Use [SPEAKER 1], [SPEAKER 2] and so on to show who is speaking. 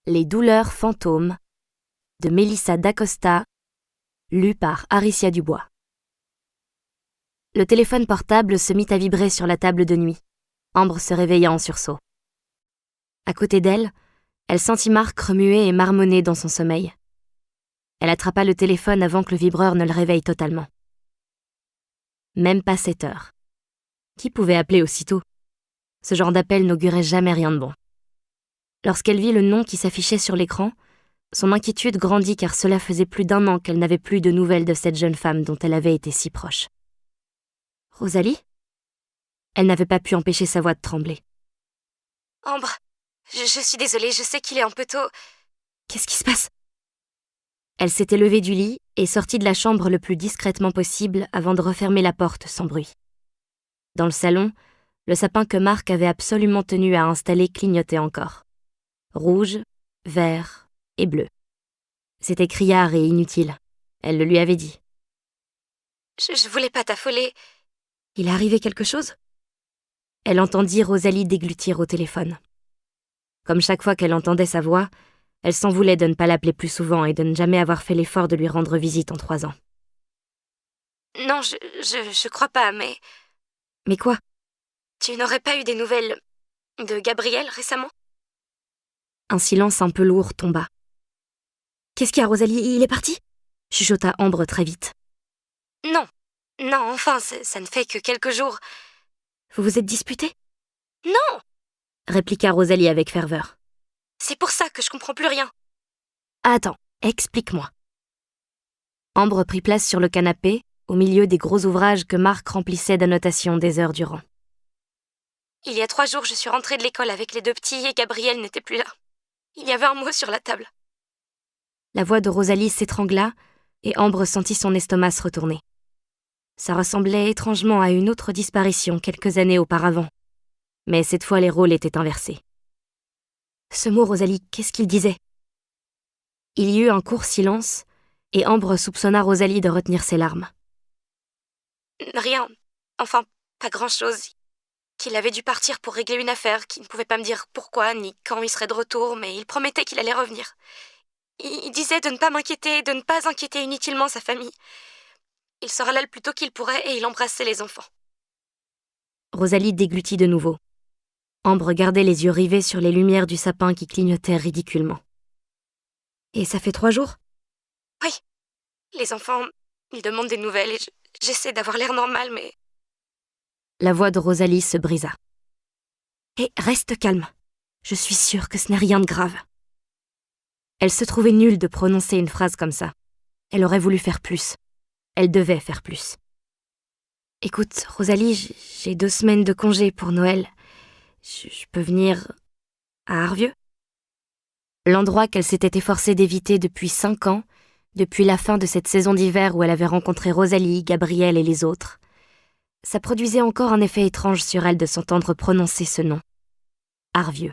[SPEAKER 1] Les douleurs fantômes de Mélissa Dacosta, lu par Aricia Dubois. Le téléphone portable se mit à vibrer sur la table de nuit. Ambre se réveilla en sursaut. À côté d'elle, elle sentit Marc remuer et marmonner dans son sommeil. Elle attrapa le téléphone avant que le vibreur ne le réveille totalement. Même pas 7 heures. Qui pouvait appeler aussitôt ? Ce genre d'appel n'augurait jamais rien de bon. Lorsqu'elle vit le nom qui s'affichait sur l'écran, son inquiétude grandit car cela faisait plus d'1 an qu'elle n'avait plus de nouvelles de cette jeune femme dont elle avait été si proche. Rosalie ? Elle n'avait pas pu empêcher sa voix de trembler.
[SPEAKER 2] Ambre, je suis désolée, je sais qu'il est un peu tôt.
[SPEAKER 1] Qu'est-ce qui se passe ? Elle s'était levée du lit et sortit de la chambre le plus discrètement possible avant de refermer la porte sans bruit. Dans le salon, le sapin que Marc avait absolument tenu à installer clignotait encore. Rouge, vert et bleu. C'était criard et inutile. Elle le lui avait dit.
[SPEAKER 2] Je voulais pas t'affoler.
[SPEAKER 1] Il est arrivé quelque chose ? Elle entendit Rosalie déglutir au téléphone. Comme chaque fois qu'elle entendait sa voix, elle s'en voulait de ne pas l'appeler plus souvent et de ne jamais avoir fait l'effort de lui rendre visite en 3 ans.
[SPEAKER 2] Non, je crois pas, mais...
[SPEAKER 1] Mais quoi ?
[SPEAKER 2] Tu n'aurais pas eu des nouvelles de Gabriel récemment ?
[SPEAKER 1] Un silence un peu lourd tomba. « Qu'est-ce qu'il y a, Rosalie ? Il est parti ?» chuchota Ambre très vite.
[SPEAKER 2] Non, enfin, ça ne fait que quelques jours.
[SPEAKER 1] Vous vous êtes disputés ?
[SPEAKER 2] Non !
[SPEAKER 1] Répliqua Rosalie avec ferveur.
[SPEAKER 2] C'est pour ça que je comprends plus rien.
[SPEAKER 1] Attends, explique-moi. Ambre prit place sur le canapé, au milieu des gros ouvrages que Marc remplissait d'annotations des heures durant.
[SPEAKER 2] Il y a 3 jours, je suis rentrée de l'école avec les 2 petits et Gabriel n'était plus là. Il y avait un mot sur la table.
[SPEAKER 1] La voix de Rosalie s'étrangla et Ambre sentit son estomac se retourner. Ça ressemblait étrangement à une autre disparition quelques années auparavant. Mais cette fois, les rôles étaient inversés. Ce mot, Rosalie, qu'est-ce qu'il disait ? Il y eut un court silence et Ambre soupçonna Rosalie de retenir ses larmes.
[SPEAKER 2] Rien. Enfin, pas grand-chose. Qu'il avait dû partir pour régler une affaire, qu'il ne pouvait pas me dire pourquoi ni quand il serait de retour, mais il promettait qu'il allait revenir. Il disait de ne pas m'inquiéter, de ne pas inquiéter inutilement sa famille. Il sera là le plus tôt qu'il pourrait et il embrassait les enfants.
[SPEAKER 1] Rosalie déglutit de nouveau. Ambre gardait les yeux rivés sur les lumières du sapin qui clignotaient ridiculement. Et ça fait 3 jours ?
[SPEAKER 2] Oui. Les enfants, ils demandent des nouvelles et j'essaie d'avoir l'air normal, mais...
[SPEAKER 1] La voix de Rosalie se brisa. Hé, reste calme. Je suis sûre que ce n'est rien de grave. Elle se trouvait nulle de prononcer une phrase comme ça. Elle aurait voulu faire plus. Elle devait faire plus. Écoute, Rosalie, j'ai 2 semaines de congé pour Noël. Je peux venir à Arvieux ? L'endroit qu'elle s'était efforcée d'éviter depuis 5 ans, depuis la fin de cette saison d'hiver où elle avait rencontré Rosalie, Gabriel et les autres. Ça produisait encore un effet étrange sur elle de s'entendre prononcer ce nom. Arvieux.